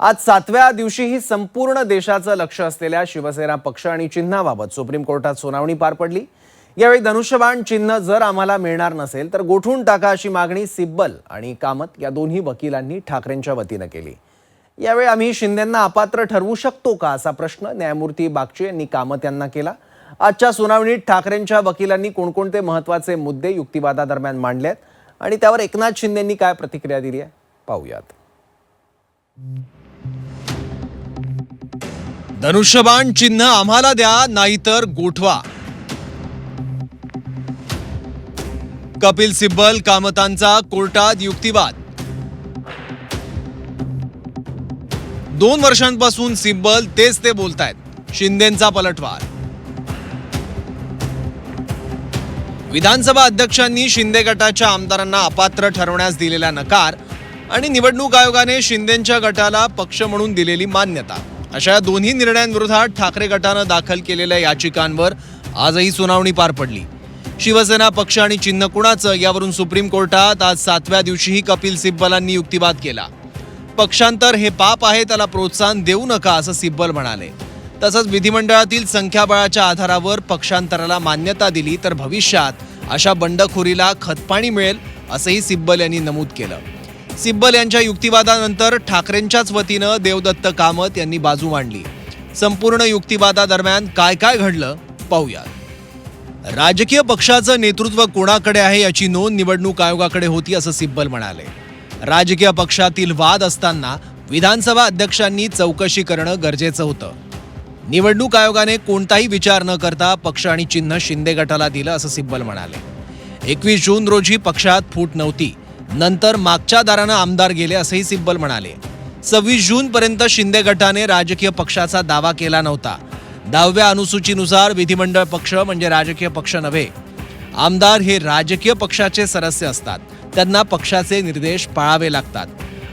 आज 7व्या दिवशीही संपूर्ण देशाचं लक्ष असलेल्या शिवसेना पक्ष आणि चिन्हाबाबत सुप्रीम कोर्टात सुनावणी पार पडली। यावेळी धनुष्यबाण चिन्ह जर आम्हाला मिळणार नसेल तर गोठून टाका अशी मागणी सिब्बल आणि कामत या दोन्ही वकिलांनी ठाकरेंच्या वतीने केली। यावेळी आम्ही शिंदेंना अपात्र ठरवू शकतो का असा प्रश्न न्यायमूर्ती बागची यांनी कामत यांना केला। आजच्या सुनावणीत ठाकरेंच्या वकिलांनी कोणकोणते महत्त्वाचे मुद्दे युक्तिवादादरम्यान मांडलेत आणि त्यावर एकनाथ शिंदेंनी काय प्रतिक्रिया दिली आहे पाहूयात। धनुष्यबाण चिन्ह आम्हाला द्या नाहीतर गोठवा। कपिल सिब्बल कामतांचा कोर्टात युक्तिवाद। 2 वर्षांपासून सिब्बल तेच ते बोलतायत, शिंदेंचा पलटवार। विधानसभा अध्यक्षांनी शिंदे गटाच्या आमदारांना अपात्र ठरवण्यास दिलेला नकार आणि निवडणूक आयोगाने शिंदेंच्या गटाला पक्ष म्हणून दिलेली मान्यता अशा दोन्ही निर्णयांविरोधात ठाकरे गटानं दाखल केलेल्या याचिकांवर आजही सुनावणी पार पडली। शिवसेना पक्ष आणि चिन्ह कुणाचं यावरून सुप्रीम कोर्टात आज 7व्या दिवशीही कपिल सिब्बलांनी युक्तिवाद केला। पक्षांतर हे पाप आहे, त्याला प्रोत्साहन देऊ नका असं सिब्बल म्हणाले। तसंच विधिमंडळातील संख्याबळाच्या आधारावर पक्षांतराला मान्यता दिली तर भविष्यात अशा बंडखोरीला खतपाणी मिळेल असंही सिब्बल यांनी नमूद केलं। सिब्बल यांच्या युक्तिवादानंतर ठाकरेंच्याच वतीनं देवदत्त कामत यांनी बाजू मांडली। संपूर्ण युक्तिवादादरम्यान काय काय घडलं पाहूयात। राजकीय पक्षाचं नेतृत्व कोणाकडे आहे याची नोंद निवडणूक आयोगाकडे होती असं सिब्बल म्हणाले। राजकीय पक्षातील वाद असताना विधानसभा अध्यक्षांनी चौकशी करणं गरजेचं होतं। निवडणूक आयोगाने कोणताही विचार न करता पक्ष आणि चिन्ह शिंदे गटाला दिलं असं सिब्बल म्हणाले। 21 जून रोजी पक्षात फूट नव्हती, नंतर मागच्या दारानं आमदार गेले असंही सिब्बल म्हणाले। 26 जून पर्यंत शिंदे गटाने राजकीय पक्षाचा दावा केला नव्हता। 10व्या अनुसूचीनुसार विधिमंडळ पक्ष म्हणजे राजकीय पक्ष नव्हे। आमदार हे राजकीय पक्षाचे सदस्य असतात, त्यांना पक्षाचे निर्देश पाळावे लागतात।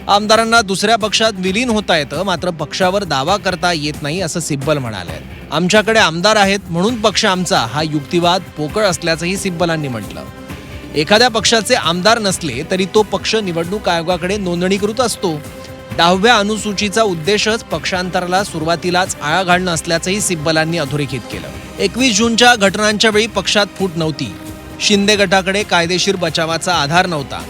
आमदारांना दुसऱ्या पक्षात विलीन होता येतं, मात्र पक्षावर दावा करता येत नाही असं सिब्बल म्हणाले। आमच्याकडे आमदार आहेत म्हणून पक्ष आमचा हा युक्तिवाद पोकळ असल्याचंही सिब्बलांनी म्हटलं। एखाद्या पक्षाचे आमदार नसले तरी तो पक्ष निवडणूक आयोगाकडे नोंदणीकृत असतो। 10व्या अनुसूचीचा उद्देशच पक्षांतराला सुरुवातीलाच आळा घालणं असल्याचंही सिब्बलांनी अधोरेखित केलं। 21 जूनच्या घटनांच्या वेळी पक्षात फूट नव्हती। शिंदे गटाकडे कायदेशीर बचावाचा आधार नव्हता।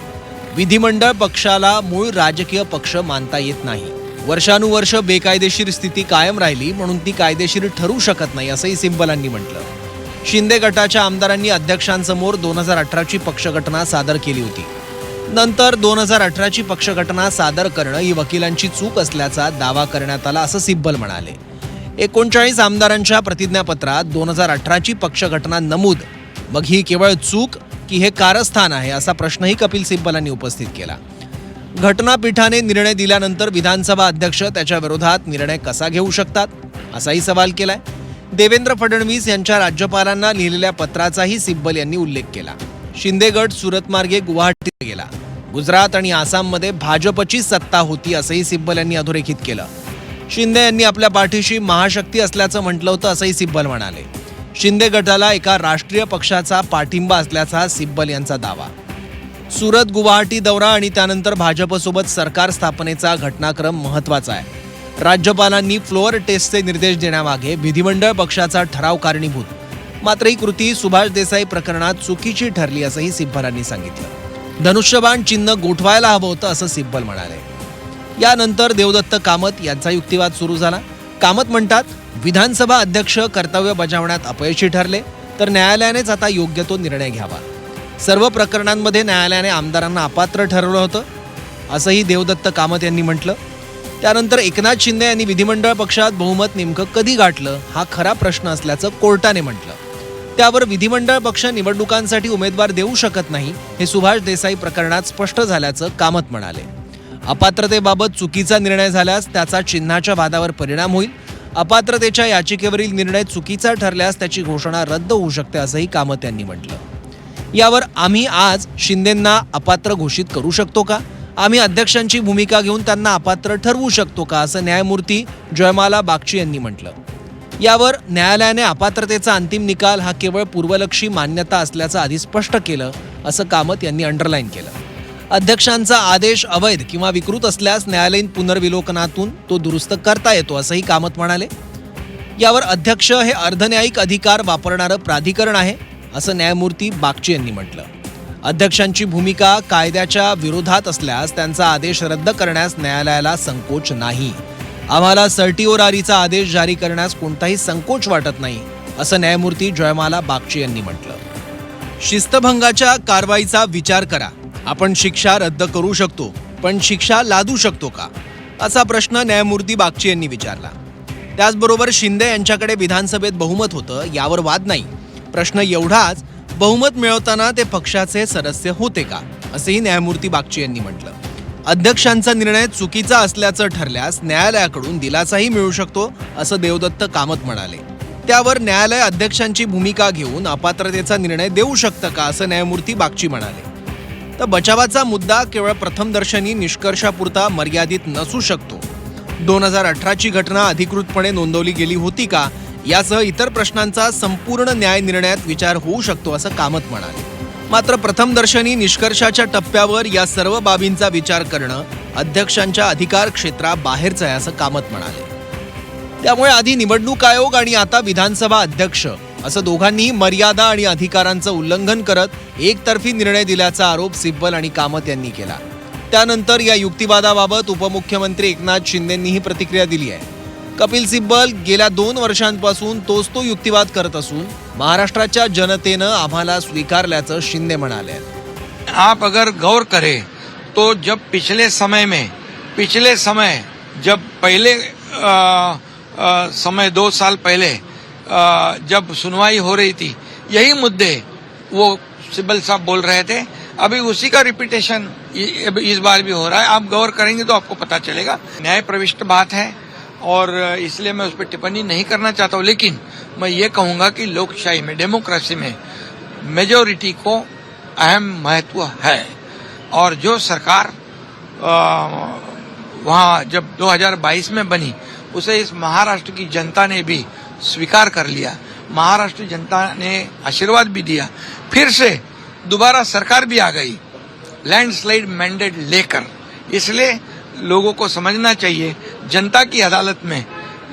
विधिमंडळ पक्षाला मूळ राजकीय पक्ष मानता येत नाही। वर्षानुवर्ष बेकायदेशीर स्थिती कायम राहिली म्हणून ती कायदेशीर ठरू शकत नाही असंही सिब्बलांनी म्हटलं। शिंदे गटाच्या आमदारांनी अध्यक्षांसमोर 2018ची पक्षघटना सादर केली होती। नंतर 2018ची पक्षघटना सादर करणं ही वकिलांची चूक असल्याचा दावा करण्यात आला असं सिब्बल म्हणाले। 39 आमदारांच्या प्रतिज्ञापत्रात 2018ची पक्षघटना नमूद, मग ही केवळ चूक की हे कारस्थान आहे असा प्रश्नही कपिल सिब्बलांनी उपस्थित केला। घटनापीठाने निर्णय दिल्यानंतर विधानसभा अध्यक्ष त्याच्या विरोधात निर्णय कसा घेऊ शकतात असाही सवाल केलाय। देवेंद्र फडणवीस यांच्या राज्यपालांना लिहिलेल्या पत्राचाही सिब्बल यांनी उल्लेख केला। शिंदे गट सुरत मार्गे गुवाहाटीला गेला। गुजरात आणि आसाममध्ये भाजपची सत्ता होती असंही सिब्बल यांनी अधोरेखित केलं। शिंदे यांनी आपल्या पाठीशी महाशक्ती असल्याचं म्हटलं होतं असंही सिब्बल म्हणाले। शिंदे गटाला एका राष्ट्रीय पक्षाचा पाठिंबा असल्याचा सिब्बल यांचा दावा। सुरत गुवाहाटी दौरा आणि त्यानंतर भाजपसोबत सरकार स्थापनेचा घटनाक्रम महत्त्वाचा आहे। राज्यपालांनी फ्लोअर टेस्टचे निर्देश देण्यामागे विधिमंडळ पक्षाचा ठराव कारणीभूत, मात्र ही कृती सुभाष देसाई प्रकरणात चुकीची ठरली असंही सिब्बलांनी सांगितलं। धनुष्यबाण चिन्ह गोठवायला हवं होतं असं सिब्बल म्हणाले। यानंतर देवदत्त कामत यांचा युक्तिवाद सुरू झाला। कामत म्हणतात, विधानसभा अध्यक्ष कर्तव्य बजावण्यात अपयशी ठरले तर न्यायालयानेच आता योग्य तो निर्णय घ्यावा। सर्व प्रकरणांमध्ये न्यायालयाने आमदारांना अपात्र ठरवलं होतं असंही देवदत्त कामत यांनी म्हटलं। त्यानंतर एकनाथ शिंदे यांनी विधिमंडळ पक्षात बहुमत नेमकं कधी गाठलं हा खरा प्रश्न असल्याचं कोर्टाने म्हटलं। त्यावर विधिमंडळ पक्ष निवडणुकांसाठी उमेदवार देऊ शकत नाही हे सुभाष देसाई प्रकरणात स्पष्ट झाल्याचं कामत म्हणाले। अपात्रतेबाबत चुकीचा निर्णय झाल्यास त्याचा चिन्हाच्या वादावर परिणाम होईल। अपात्रतेच्या याचिकेवरील निर्णय चुकीचा ठरल्यास त्याची घोषणा रद्द होऊ शकते असंही कामत यांनी म्हटलं। यावर आम्ही आज शिंदेंना अपात्र घोषित करू शकतो का? आम्ही अध्यक्षांची भूमिका घेऊन त्यांना अपात्र ठरवू शकतो का असं न्यायमूर्ती जयमाला बागची यांनी म्हटलं। यावर न्यायालयाने अपात्रतेचा अंतिम निकाल हा केवळ पूर्वलक्षी मान्यता असल्याचं आधी स्पष्ट केलं असं कामत यांनी अंडरलाईन केलं। अध्यक्षांचा आदेश अवैध किंवा विकृत असल्यास न्यायालयीन पुनर्विलोकनातून तो दुरुस्त करता येतो असंही कामत म्हणाले. यावर अध्यक्ष हे अर्धन्यायिक अधिकार वापरणारं प्राधिकरण आहे असं न्यायमूर्ती बागची यांनी म्हटलं. अध्यक्षांची भूमिका कायद्याच्या विरोधात असल्यास त्यांचा आदेश रद्द करण्यास न्यायालयाला संकोच नाही. आम्हाला सर्टिओरारीचा आदेश जारी करण्यास कोणताही संकोच वाटत नाही असं न्यायमूर्ती जयमाला बागची यांनी म्हटलं. शिस्तभंगाच्या कारवाईचा विचार करा. आपण शिक्षा रद्द करू शकतो, पण शिक्षा लादू शकतो का, असा प्रश्न न्यायमूर्ती बागची यांनी विचारला. त्याचबरोबर शिंदे यांच्याकडे विधानसभेत बहुमत होतं यावर वाद नाही. प्रश्न एवढाच, बहुमत मिळवताना ते पक्षाचे सदस्य होते का, असेही न्यायमूर्ती बागची यांनी म्हटलं. अध्यक्षांचा निर्णय चुकीचा असल्याचं ठरल्यास न्यायालयाकडून दिलासाही मिळू शकतो असं देवदत्त कामत म्हणाले. त्यावर न्यायालय अध्यक्षांची भूमिका घेऊन अपात्रतेचा निर्णय देऊ शकतं का, असं न्यायमूर्ती बागची म्हणाले. तर बचावाचा मुद्दा केवळ प्रथमदर्शनी निष्कर्षापुरता मर्यादित नसू शकतो. 2018ची घटना अधिकृतपणे नोंदवली गेली होती का, यासह इतर प्रश्नांचा संपूर्ण न्याय निर्णयात विचार होऊ शकतो असं कामत म्हणाले. मात्र प्रथमदर्शनी निष्कर्षाच्या टप्प्यावर या सर्व बाबींचा विचार करणं अध्यक्षांच्या अधिकार क्षेत्राबाहेरचं आहे असं कामत म्हणाले. त्यामुळे आधी निवडणूक आयोग आणि आता विधानसभा अध्यक्ष असं दोघांनीही मर्यादा आणि अधिकारांचं उल्लंघन करत एकतर्फी निर्णय दिल्याचा आरोप सिब्बल आणि कामत यांनी केला. त्यानंतर या युक्तिवादाबाबत उपमुख्यमंत्री एकनाथ शिंदेंनीही प्रतिक्रिया दिली आहे. कपिल सिब्बल गेल्या 2 वर्षांपासून तोच तो युक्तिवाद करत असून महाराष्ट्राच्या जनतेनं आम्हाला स्वीकारल्याचं शिंदे म्हणाले. आप अगर गौर करें तो जब पिछले समय जब पहले समय 2 साल पहले जब सुनवाई हो रही थी, यही मुद्दे वो सिब्बल साहब बोल रहे थे. अभी उसी का रिपीटेशन इस बार भी हो रहा है. आप गौर करेंगे तो आपको पता चलेगा. न्याय प्रविष्ट बात है और इसलिए मैं उस पर टिप्पणी नहीं करना चाहता हूँ. लेकिन मैं ये कहूँगा कि लोकशाही में, डेमोक्रेसी में मेजॉरिटी को अहम महत्व है. और जो सरकार वहाँ जब 2022 में बनी, उसे इस महाराष्ट्र की जनता ने भी स्वीकार कर लिया. महाराष्ट्र जनता ने आशीर्वाद भी दिया. फिर से दोबारा सरकार भी आ गई लैंडस्लाइड मैंडेट लेकर. इसलिए लोगों को समझना चाहिए, जनता की अदालत में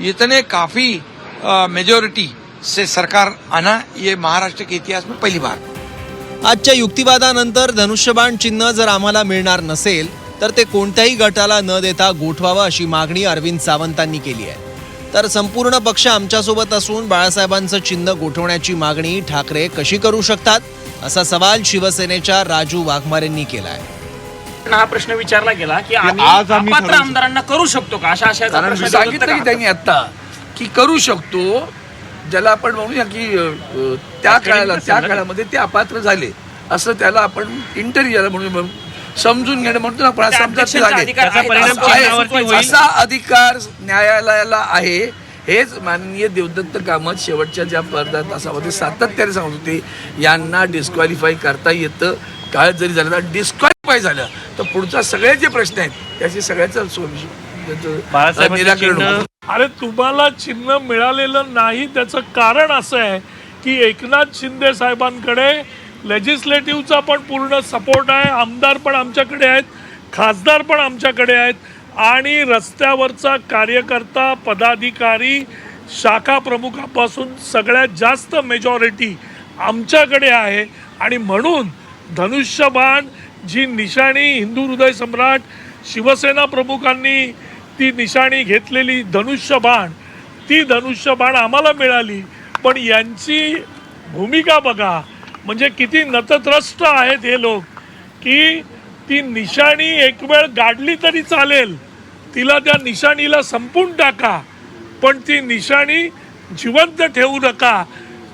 इतने काफी मेजॉरिटी से सरकार आना ये महाराष्ट्र के इतिहास में पहली बार. आजच्या युक्तिवादानंतर धनुष्यबाण चिन्ह जर आम्हाला मिळणार नसेल तर ते कोणत्याही गटाला न देता गोठवावं अशी मागणी अरविंद सावंतांनी केली आहे. तर संपूर्ण पक्ष आमच्यासोबत असून बाळासाहेबांचं चिन्ह गोठवण्याची मागणी ठाकरे कशी करू शकतात, असा सवाल शिवसेनेच्या राजू वाघमारेंनी केला आहे. हा प्रश्न विचारला गेला की आम्ही अपात्र आमदारांना करू शकतो का, अशा आशयाचा प्रश्न सांगितलं की त्यांनी आता की करू शकतो. ज्याला आपण म्हणूया की त्या काळामध्ये ते अपात्र झाले असं त्याला आपण इंटरव्ह्यूला म्हणून समजून घेणं म्हणतो ना. पण असा अधिकार न्यायालयाला आहे. हेच माननीय देवदत्त कामत शेवटच्या ज्या अर्धा तासामध्ये सातत्याने सांगत होते, यांना डिस्क्वालिफाय करता येतं. काय जरी झालं तर डिस्क्वालिफाय झालं तर पुढचा सगळे जे प्रश्न आहेत त्याचे सगळ्याचं निराकरण होतं. अरे तुम्हाला चिन्ह मिळालेलं नाही, त्याचं कारण असं आहे की एकनाथ शिंदे साहेबांकडे लेजिस्लेटिव्हचा पण पूर्ण सपोर्ट आहे. आमदार पण आमच्याकडे आहेत, खासदार पण आमच्याकडे आहेत आणि रस्त्यावरचा कार्यकर्ता, पदाधिकारी, शाखा प्रमुखापासून सगळ्यात जास्त मेजॉरिटी आमच्याकडे आहे. आणि म्हणून धनुष्यबाण जी निशाणी हिंदू हृदय सम्राट शिवसेना प्रमुखांनी ती निशाणी घेतलेली धनुष्यबाण, ती धनुष्यबाण आम्हाला मिळाली. पण यांची भूमिका बघा, म्हणजे किती नतत्रस्त आहेत हे लोक की ती निशाणी एक वेळ गाडली तरी चालेल, तिला त्या निशाणीला संपून टाका, पण ती निशाणी जिवंत ठेवू नका.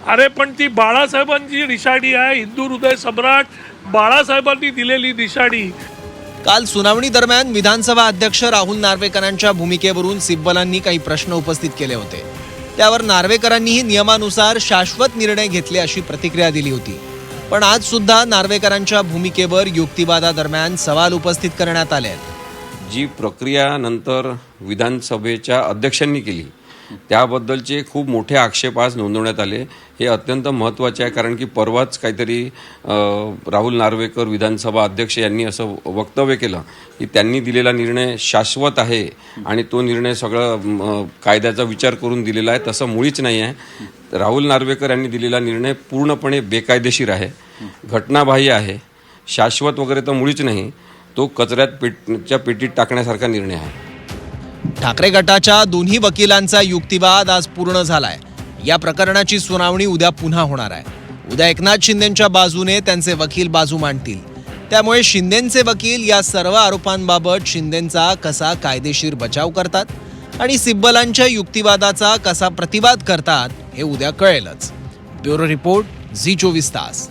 अरे पण ती बाळासाहेबांची निशाणी आहे, हिंदू हृदय सम्राट बाळासाहेबांनी दिलेली निशाणी. काल सुनावणी दरम्यान विधानसभा अध्यक्ष राहुल नार्वेकरांच्या भूमिकेवरून सिब्बलांनी काही प्रश्न उपस्थित केले होते. त्यावर नार्वेकरांनीही नियमानुसार शाश्वत निर्णय घेतले अशी प्रतिक्रिया दिली होती. पण आज सुद्धा नार्वेकरांच्या भूमिकेवर युक्तिवादादरम्यान सवाल उपस्थित करण्यात आले आहेत. जी प्रक्रिया नंतर विधानसभेच्या अध्यक्षांनी केली त्याबद्दलचे खूप मोठे आक्षेप आज नोंदवण्यात आले. हे अत्यंत महत्त्वाचे आहे, कारण की परवाच काहीतरी राहुल नार्वेकर विधानसभा अध्यक्ष यांनी असं वक्तव्य केलं की त्यांनी दिलेला निर्णय शाश्वत आहे आणि तो निर्णय सगळं कायद्याचा विचार करून दिलेला आहे. तसं मुळीच नाही आहे. राहुल नार्वेकर यांनी दिलेला निर्णय पूर्णपणे बेकायदेशीर आहे, घटनाबाह्य आहे, शाश्वत वगैरे तर मुळीच नाही. तो कचऱ्याच्या पेटीत टाकण्यासारखा निर्णय आहे. ठाकरे गटाच्या दोन्ही वकिलांचा युक्तिवाद आज पूर्ण झालाय. या प्रकरणाची सुनावणी उद्या पुन्हा होणार आहे. उद्या एकनाथ शिंदेंच्या बाजूने त्यांचे वकील बाजू मांडतील. त्यामुळे शिंदेंचे वकील या सर्व आरोपांबाबत शिंदेंचा कसा कायदेशीर बचाव करतात आणि सिब्बलांच्या युक्तिवादाचा कसा प्रतिवाद करतात हे उद्या कळेलच. ब्युरो रिपोर्ट, झी 24 तास.